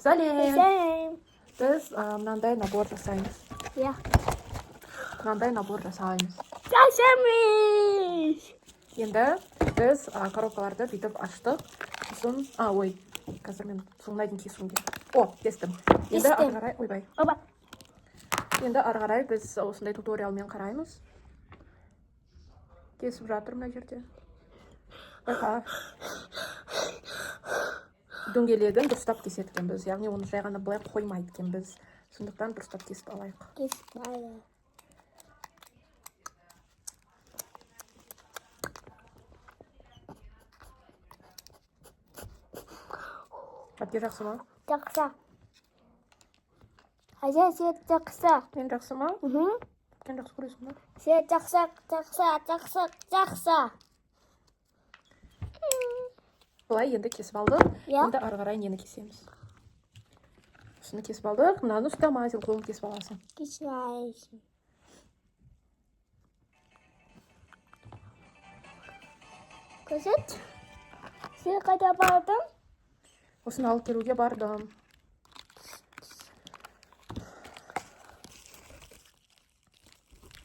Сәлем. Біз мынандай набор жасаймыз. Иә. Мынандай набор жасаймыз. Жасаймыз. Енді біз коробкаларды бүйтіп аштық. Сосын, қазір мен соңына дейін кесуім керек. Кестім. Енді ары қарай, ойбай. Енді ары қарай біз осындай туториалмен қараймыз. Кесіп жатыр мына жерде. Байқа. Дөңгелегін дұрыстап кесеткен біз, яғни оны жай ғана былай қоймайды екен біз. Сондықтан дұрыстап кесіп алайық. Кесіп алайық. Әпке жақсы ма? Жақсы. Әже, сен жақсы. Мен жақсы ма? Сен жақсы көресің ба? Сен жақсы. Былай енді кесіп алдық. Иә. Енді ары қарай нені кесеміз? Осыны кесіп алдық. Мынаны ұстама, сен қолын кесіп аласың. Кесіп алайсың. Көзет. Сен қайда бардың? Осыны алып келуге бардым.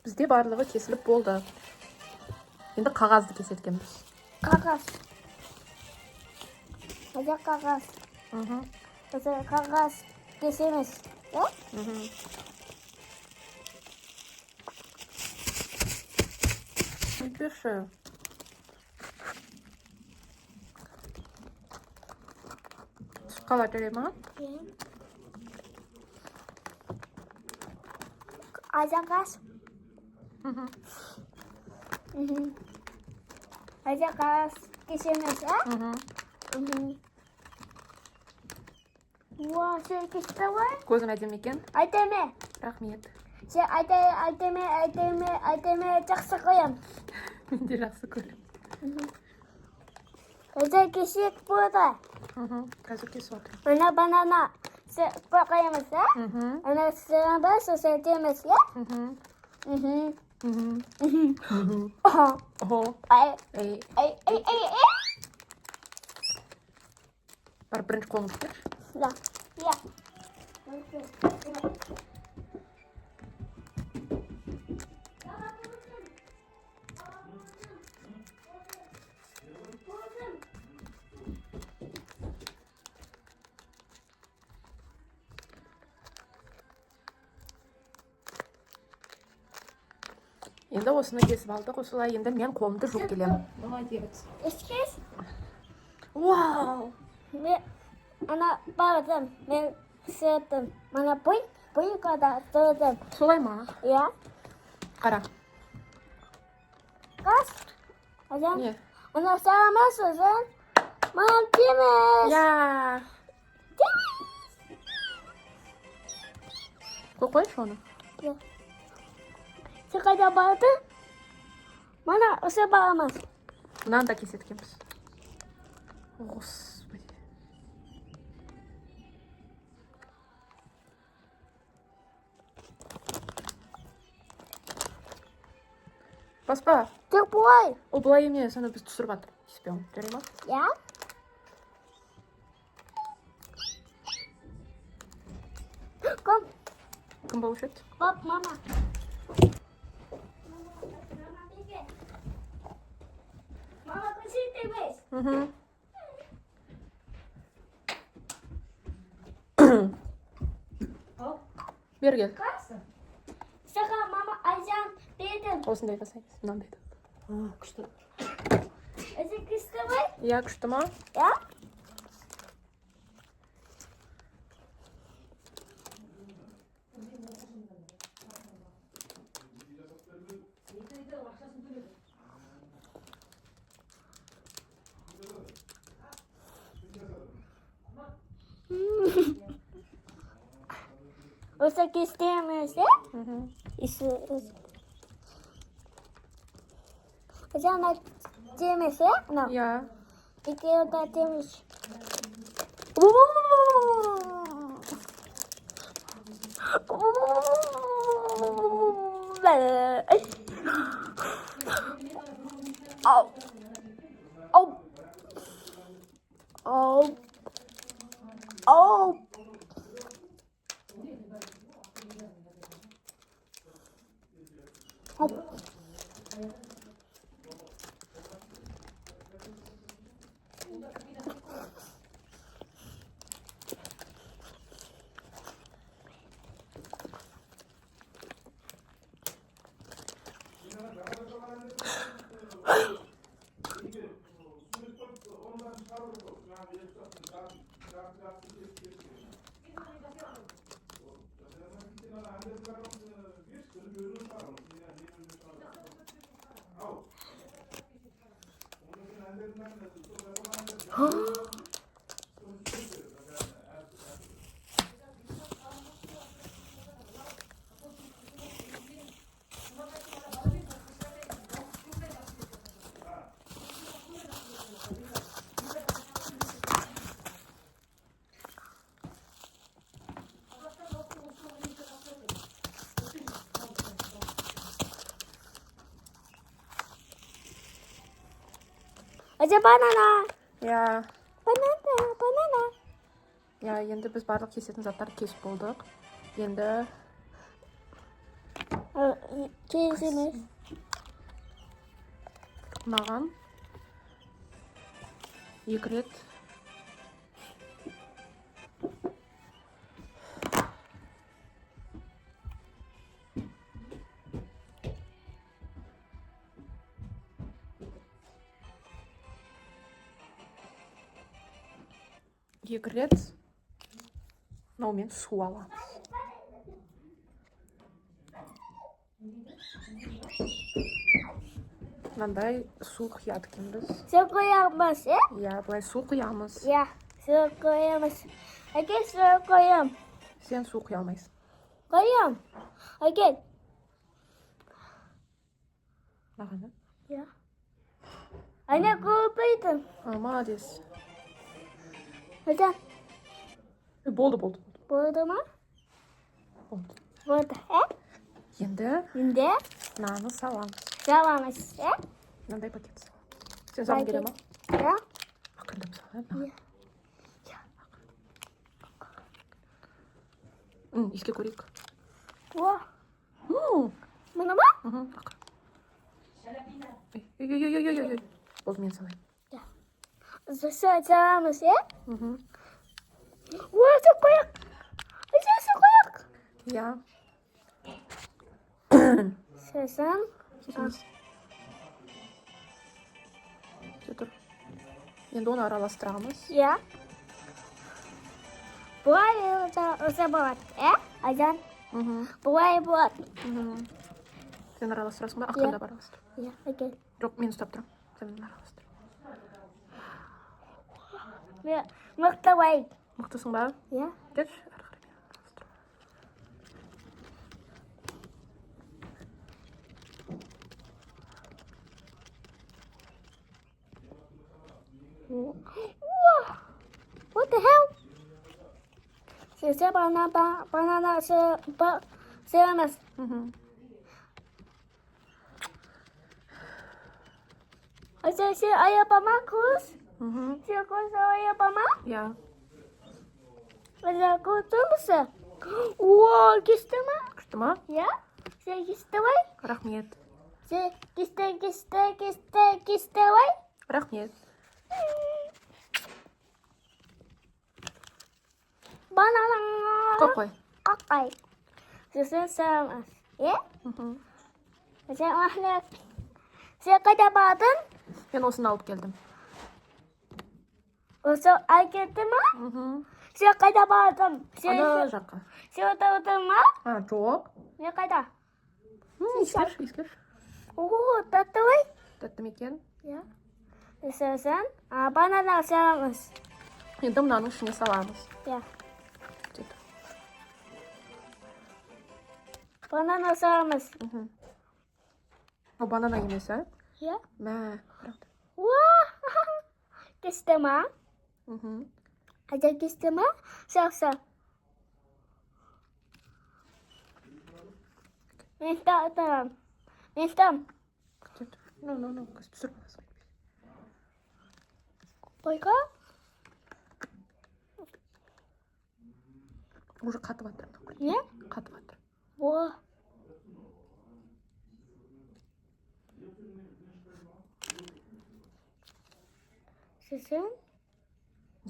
Бізде барлығы кесіліп болды. Енді қағазды кесеткенбіз. Қағаз. Әже қағаз. Әже қағаз кесеміз. Пиши. Шоколад жарай ма? Әже қағаз. Әже қағаз кесеміз, сен кесті ғой? Көзім әдемі екен? Әдемі. Рахмет. Сен әдемі жақсы қоям. Мен де жақсы көрем. Әже кесек болды. Қазір кесіп отыр. Ана банана қоямыз, Ана сыраңба сосын деміз, Бар, бірінші қолыңды берші. Иә. Енді осыны кесіп алдық, осылай енді мен қолымды жуып келемін. Молодец. Ескес? Вау! Мен ана бардым, мен сырдым. Мана бұйықада сырдым. Солай ма? Иә. Қара. Қас? Ажан? Не? Ана сарамас өзін? Мана деміз. Я! Деміз. Қойшы оны? Иә. Сен қайда бардың? Мана осы барамыз. Мынаны да кесеткенбіз. Господи. Баспа. Тек бұлай. Ол былай емес, ана біз түсіріп жатыр. Кеспеуім. Жарай ма? Иә. Кім болушы еді? Бап, мама. Мама, көшеттеміз. Бер кел. Саған мама ажан бердім. Осындай жасаймыз. Мынандайды. Күшті. Өзі күшті ғой? Иә, күшті ма? Иә. Осы кестеміз, Жаңа теміз, Иә. Екеуі теміз. Aja banana. Ya, Banana. ya енді біз барлық кесетін заттарды кесіп болдық. Енді Kesimiz. маған 2 рет мынаумен су аламыз. Мынандай су құяды екенбіз. Su koyamaz. Иә, былай су құямыз. Ya. Su koyamaz. Ake su koyam. Сен су құя алмайсың. Koyam. Ake. Маған. Ya. Anne koyuydum. Молодец. Aja. Болды. Burada mı? Болды. Burada. Енді Şimdi мынаны саламыз. salamız. Мынандай пакет саламыз. Сен салғың келе ма? Ya. Ақырындап сал. Иіске көрейік. О. Bunu mu? Ақырын. Ой. Болды, мен салайын. Salamız. О, su koyak. Aja su koyak. Иә. Сосын. Тұр. Енді оны араластырамыз. Ya. Бұлай өзі болады, Ажан? Бұлай болады. Сен араластырасың ба? Ақырындап араластыр. Я, окей. Жоқ, мен ұстап тұрам. Сен мені араластыр. Мықтыбай. Мықтысың ба? Я. Кетші, ары қарай мен араластырам. What the hell? Size banana sevmez. Size ayabama kuz. Size kuz ayabama. Иә. Size kuzu musun? Wow, kesti mi? Күшті ма? Ya. Size kesti mi? Рахмет. Size kesti mi? Рахмет. Banana. Қой. Какай. Size sevmez. Ya? Size mahlet. Size қайда бардың? Мен осыны алып келдім. Осы әкетті ма? Сен қайда бардың? Ана жаққа. Сен отырдың ма? Жоқ. Мен қайда? Иіскер. О, тәтті ғой? Тәтті ме екен? Иә. Сосын банана саламыз. Енді мынаның ішіне саламыз. Иә. Сөйтіп. Банана саламыз. О, банана емес, а? Иә. Мә, правда. Кесті ма? Қайда кесті ма? Сақса. Мен тағытарам. Мен тағым. Ну, түсірміз. Қойға? Уже қатып атыр. Не? Қатып атыр. О. Сесен?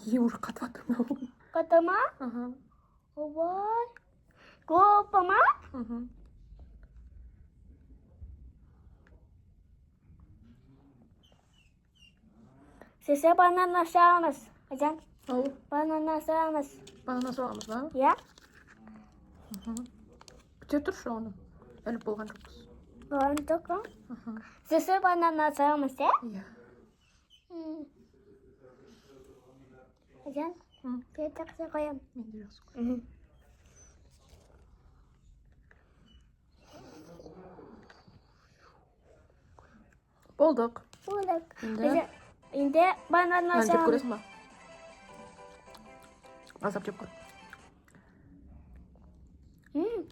ие уже қатып жатыр мынау. Қата ма? Ага. Ой. Көп ма? Мгм. Сесе банана саламыз. Ажан, Ау, банана саламыз. банана саламыз ба? Я? Күте тұршы оны. Іліп болған жоқпыз. Болған жоқ па? Аха. Сесе банана саламыз, я? Иә. Ажан, жақсы қоям. Мен де жақсы көремін. Болдық. Болдық. Енді? Енді банана Нан жеп саламыз. көресің ба? Азап жеп көр.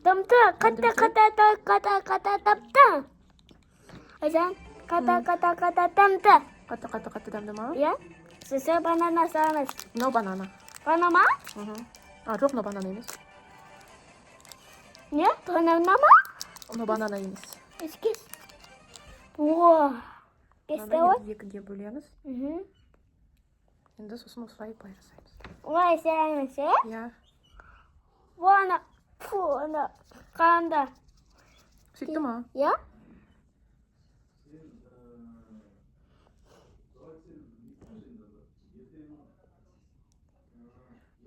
Тамты, қата тамты. Ажан, қата тамты. Қатты дәмді ма? Я? Сесе банана саламыз. Мынау банана. Банана? А, жоқ, мынау банана емес. Не? Банана ма? Мынау банана емес. Ескес. О, кесте Мынаны ой. енді екіге бөлеміз. Енді сосын осылай былай жасаймыз. Ой, саламыз, я? Иә. Вона, қанда. Сөйтті ма? Я?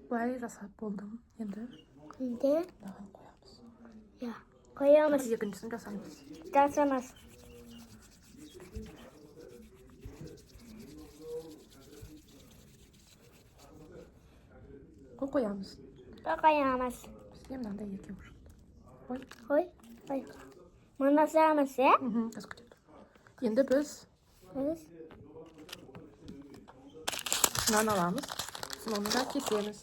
Былай жасап болдым. Енді Енді? мынаған қоямыз. Я. Қоямыз. Екіншісін жасаймыз. Жасамыз. Қоямыз. Қоямыз. Бізге мынандай екеу шықты. Ой. Ой. Мұны саламыз, я? Қазір күтеді. Енді біз мынаны аламыз. Сосын оны да кесеміз.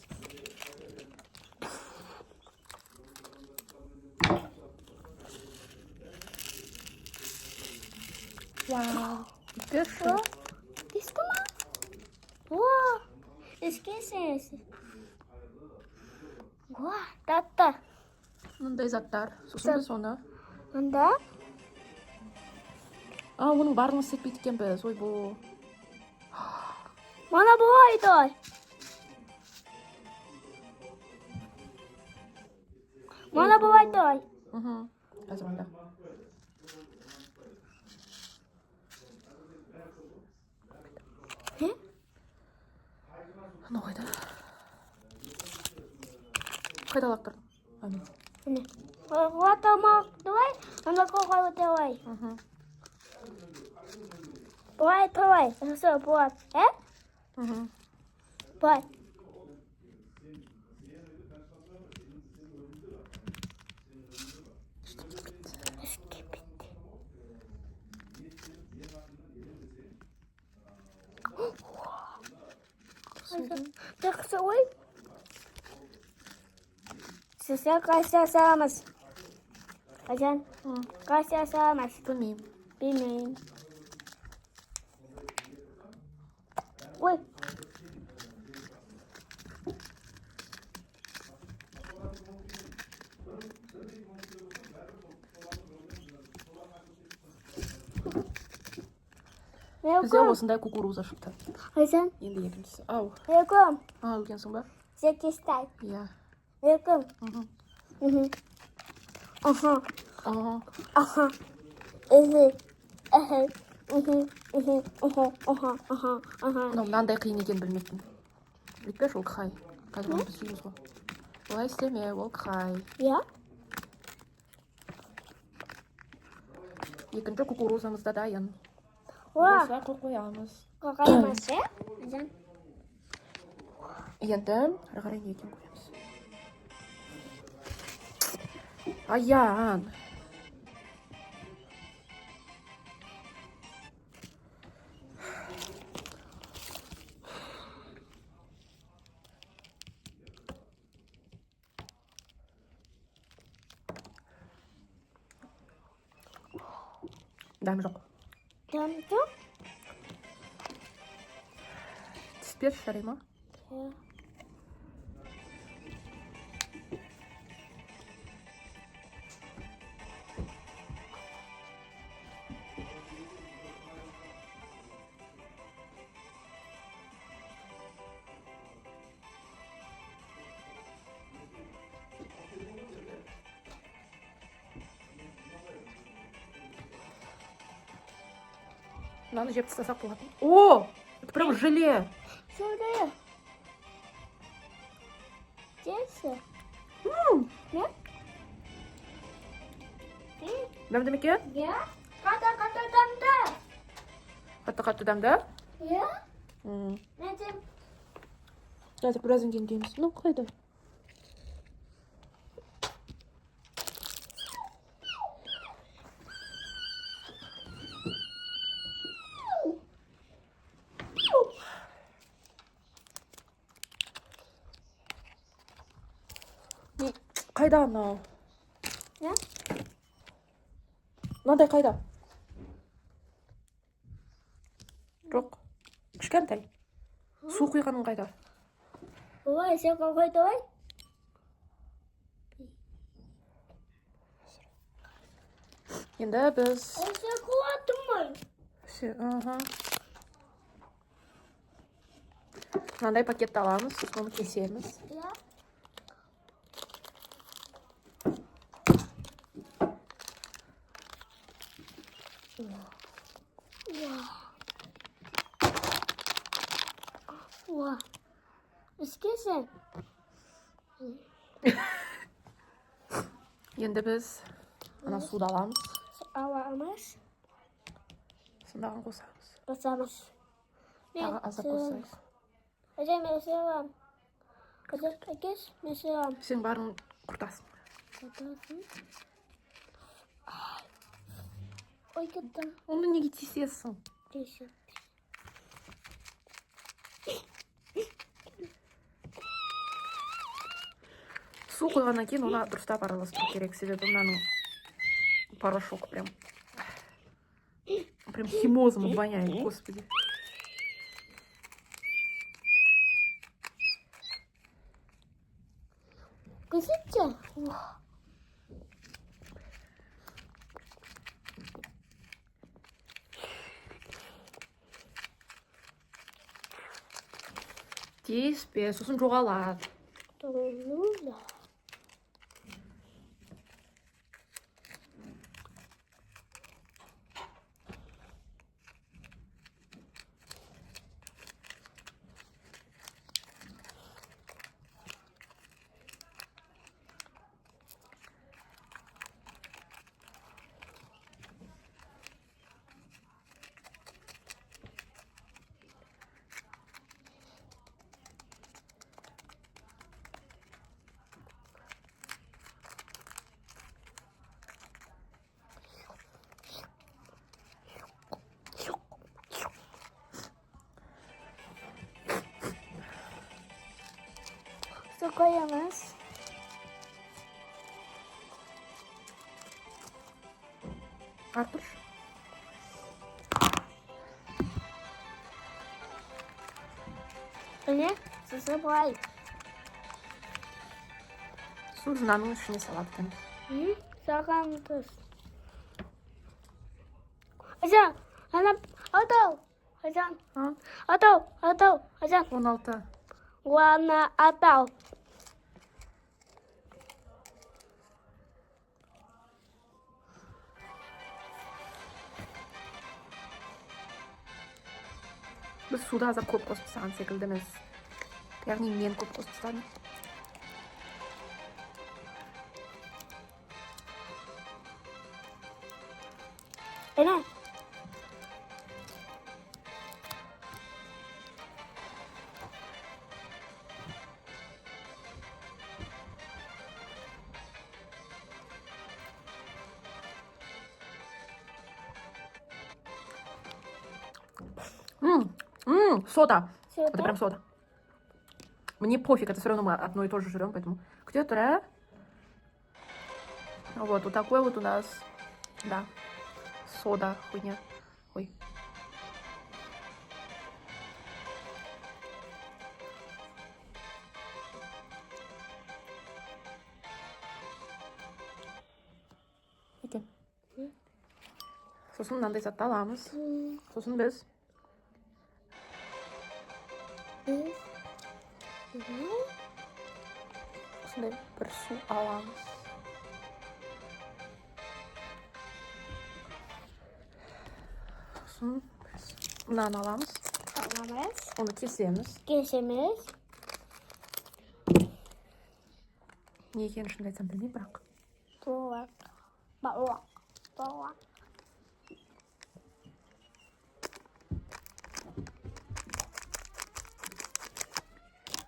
Вау. Бітті. Кесті ма? О, ескесіз. О, татты. Мындай заттар. Сосын біз оны... Онда? Оның барын істетпейді екенбіз. Ойбу. Мана болады. Мана болады. Қазір онда. Аны қайда? Қайда алып тұрдың? Міне. Ватамақ давай, ана қоғалы давай. Давай. Все, вот. Вот. Жақсы ой. Сізге қайсы саламыз? Ажан, қайсы саламыз? Білмеймін. Ой. Бізде осындай кукуруза шықты. Ажан, Енді екіншісі. Ау. велком. Өлгенсің ба? Зекестай. Иә. Велком. Аха. Мынандай қиын екен білмейтін. Өйтпеш, ол қай. Қазір оны біз сүйіміз ғой. Олай істеме, ол қай. Я? Екінші кукурузамыз да дайын. Ва. Осылай қоямыз. Қоғаймыз, я? Ажан. Енді ары қарай не екен көреміз. Аян. Дәм жоқ. Дәм жоқ? Тіс берші, жарай ма? мынаны жеп тастасақ болатын. О, это прям желе. Şuraya. Neyse. Ne? Дәмді ме екен? Ya. Kata damda. Қатты дәмді. Ya. Necim? Қазір біраздан кейін жейміз. Ну, қайда? Қайда анау? Ne? Мынандай қайда? Жоқ. Кішкентай. Су құйғаның қайда? Ой, sen koy doy. Енді біз... Sen koydun mu? Мынандай пакетті аламыз, соны кесеміз. Ya. Wow. İskesen. Енді біз ана суды аламыз. Alamaz. Сондаған қосамыз. Basamaz. Тағы азап қосайық. Hocam mesela. Hocam geç mesela. Сен барын құртасың. Ой, куда? Оны неге тиісесің? Değişik. Су құйғаннан кейін оны дұрыстап араластыру керек, себебі мынаның порошок прям химозом воняет, господи. Кысытча? Тиіспе, сосын жоғалады. Doğru. Su koyamaz. Артур. Ne? Susu boy. Сосын мынаның ішіне салады екенбіз. Hı? Sakın tuz. Hocam, ana, atau. Hocam, atau. Hocam, 16. warna atau. Біз суды азап көп қосып тастаған секілдіміз. Яғни мен көп қосып тастадым. Ne? Сода. Сода? Это прям сода. Мне пофиг, это все равно мы одно и то же жрем, поэтому... Где-то... Вот такой вот у нас... Да. Сода, хуйня. Ой. Екен. Сосын мынандай затты аламыз. Сосын біз осындай бір су аламыз. Сосын біз мынаны аламыз. Alamaz. Оны кесеміз. Kesemiz. Не екенін шынымды айтсам білмеймін, бірақ. Doğak. Doğak. Doğak.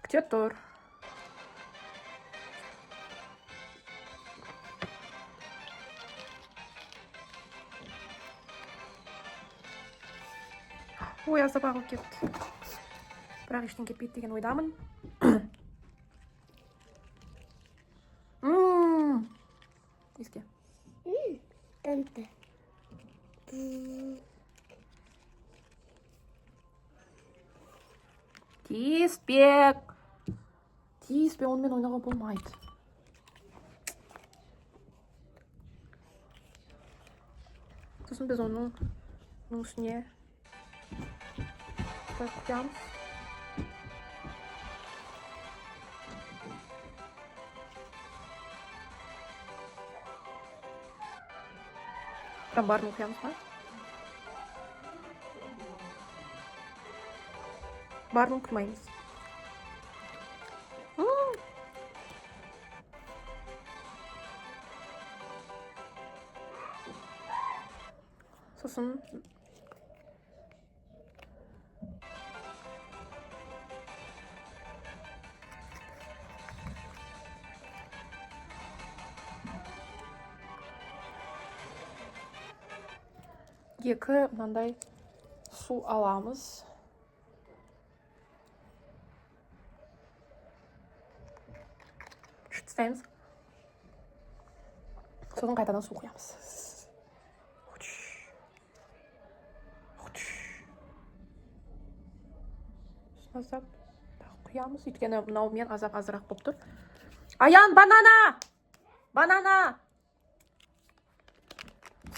Күте тұр. Ой, аздап ағылып кетті. Бірақ ештеңе кетпейді деген ойдамын. Еске. Tante. Тиіспек. Тиіспе, онымен ойнауға болмайды. Сосын біз оның үстіне құямыз. Прям барын құямыз ба? Барын құймаймыз. Сосын екі мынандай су аламыз. Тастаймыз. Сосын қайтадан су құямыз. Аздап құямыз. Өйткені мынаумен азырақ болып тұр. Аян, банана! Банана!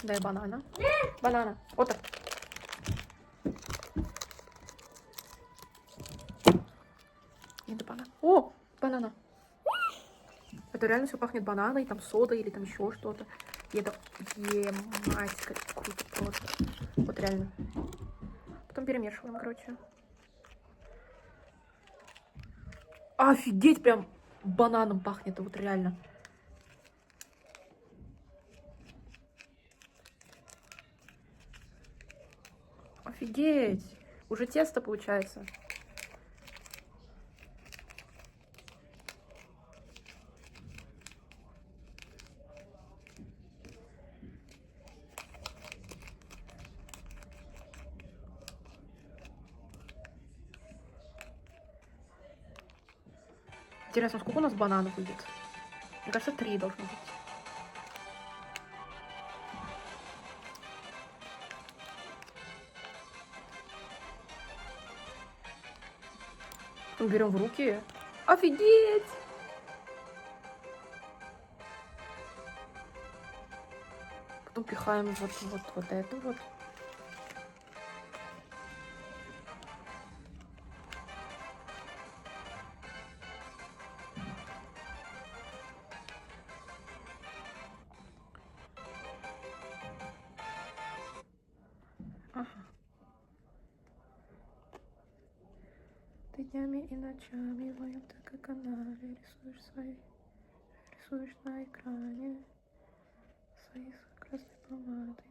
Сондай банана. Банана. Отыр. Енді банана. О, банана. Это реально все пахнет бананой, там сода или там еще что-то. И это мать, как круто просто. Вот реально. Потом перемешиваем, короче. Офигеть, прям бананом пахнет, вот реально. Офигеть. Уже тесто получается. Интересно, сколько у нас бананов будет? Мне кажется, 3 должно быть. Берем в руки. Офигеть! Потом пихаем вот это вот. Ага. Ты днями и ночами в моем ТК-канале рисуешь на экране свои с красной помадой.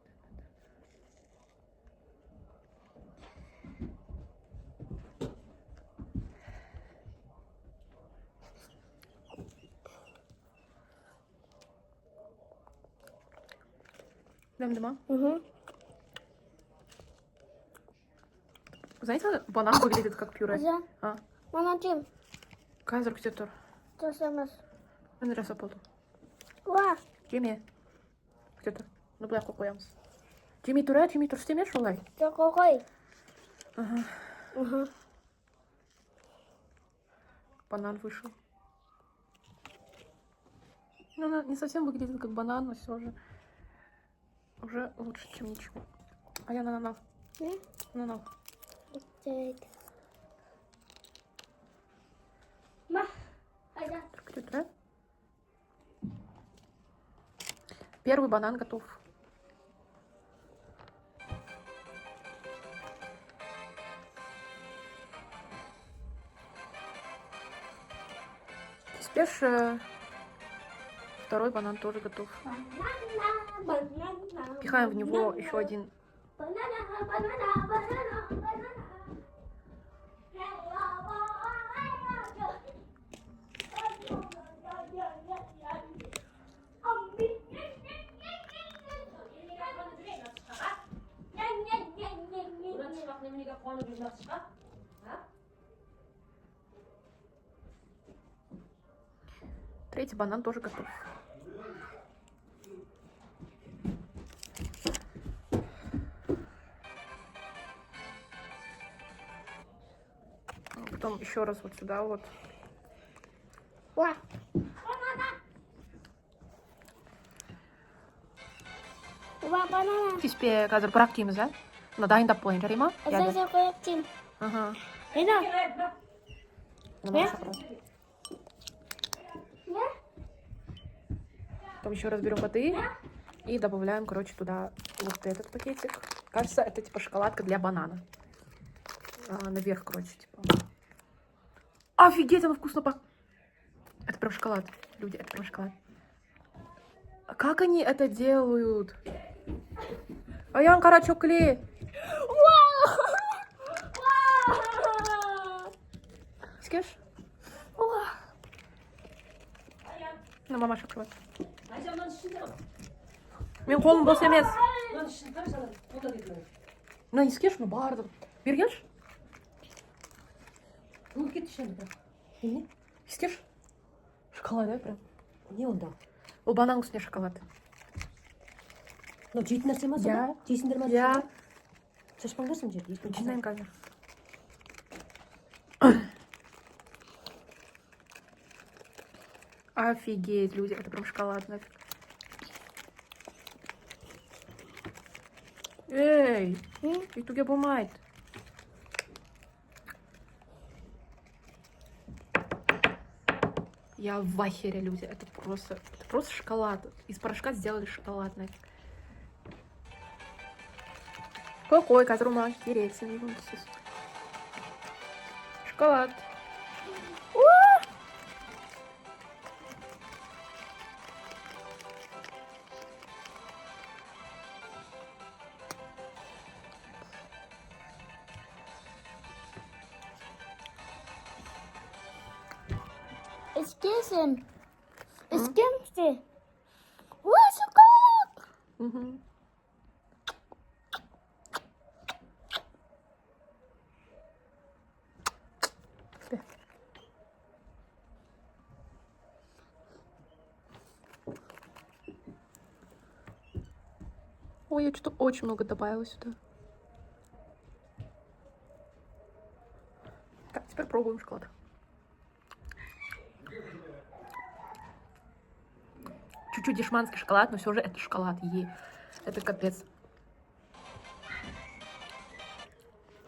Дам-дама. Угу. Знаете, банан выглядит как пюре. Güzel. А, Anacığım. қазір күте тұр. Tasamaz. Мен жасап болдым. Var. Жеме. Күте тұр. Ну, былай қойып қоямыз. Жемей тұр, істемеші олай. Çok koy. Ага. Угу. Банан вышел. Ну, она не совсем выглядит как банан, но все же уже лучше, чем ничего. А я на. На. Evet. Ma. Hadi. Күте. Первый банан готов. Теперь второй банан тоже готов. Банана, банана. Пихаем в него еще один. Банана, банана, банана, банана. Третий банан тоже готов. Потом еще раз вот сюда вот. 와. 바나나. 와, 바나나. Теперь қазір бірақ дейміз, ә? Мына дайындап қойын, жарай ма? Әзәзә қойып тим. Ага. Ена. Мына Э? шақырады. Не? Потом еще раз берем воды и добавляем, короче, туда вот этот пакетик. Кажется, это типа шоколадка для банана. Наверх, короче, типа. Офигеть, оно вкусно пахнет. Это прям шоколад. Люди, это прям шоколад. А как они это делают? Аян карачокли. Скеш? Ну, мама шоколад. Мен қолым бос емес. Мына искеш, ну барды. Бергенші? Ну, кетті шәні бірақ. Искеш? Шоколад, да, прям? Не онда? Ол банан үстіне шоколад. Ну, жейтін нәрсе ма? Иә. Жейсіңдер ма? Я Шашпаңдарсың жер. жинайын қазір. Офигеть, люди, это прям шоколад нафиг. Эй, итуге болмайды. Я в ахере, люди. Это просто шоколад. Из порошка сделали шоколад нафиг. Какой казрума? Кирейцы. Шоколад. Eskişim. Eskimsi. Ва, шоколад. Угу. Ой, я что-то очень много добавила сюда. Так, теперь пробуем шоколад. Чуть-чуть дешманский шоколад, но все же это шоколад. Это капец.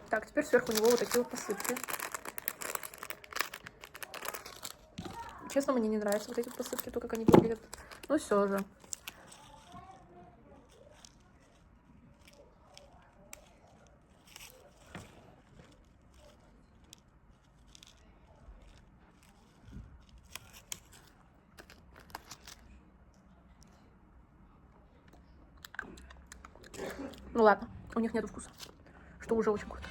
Так, теперь сверху него вот такие вот посыпки. Честно, мне не нравятся вот эти вот посыпки, то, как они выглядят. Но все же. Ну ладно, у них нет вкуса, что уже очень круто.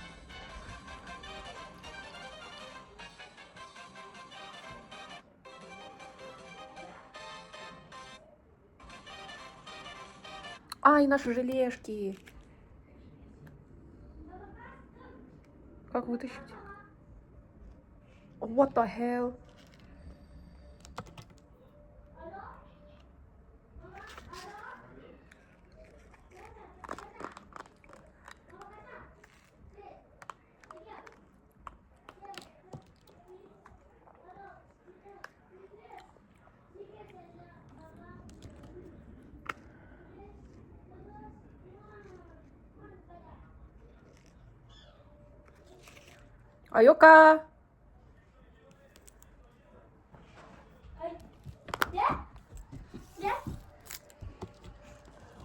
Ай, наши желешки. Как вытащить? What the hell? Айока!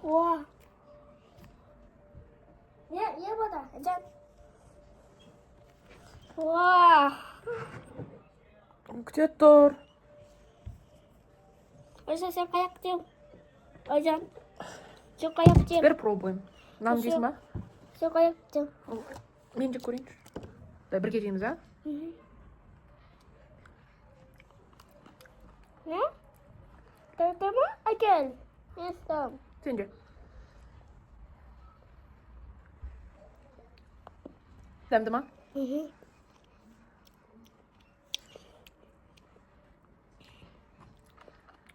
와. 얘보다 짠. 와. Где Тор? 벌써 젓가락찜. 어전. 젓가락찜. Теперь пробуем. Нам Всё. дейсің ба? 젓가락찜. Мен де көрейінші. Дай бірге жейміз, а? Ne? Tadı mı? Acel. Yes, Сен де. Дәмді ма?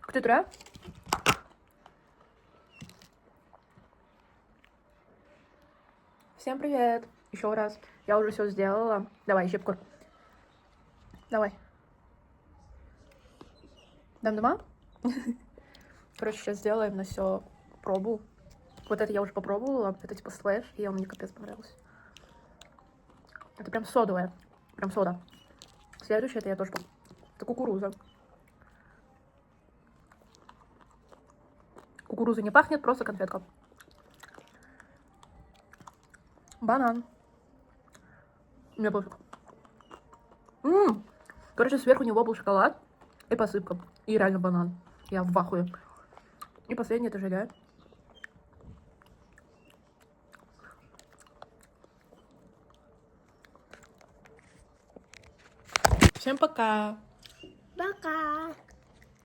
Күте тұр, а? Всем привет! Еще раз. Я уже все сделала. Давай, жеп көр. Давай. Дәмді ма? Короче, сейчас сделаем на все пробу. Вот это я уже попробовала. Это типа слэш, и он мне капец понравился. Это прям содовая. Прям сода. Следующее это я тоже попробую. Это кукуруза. Кукуруза не пахнет, просто конфетка. Банан. Мне пофиг. Короче, сверху него был шоколад и посыпка. И реально банан. Я в ахуе. И последнее это желе. Всем пока. Пока.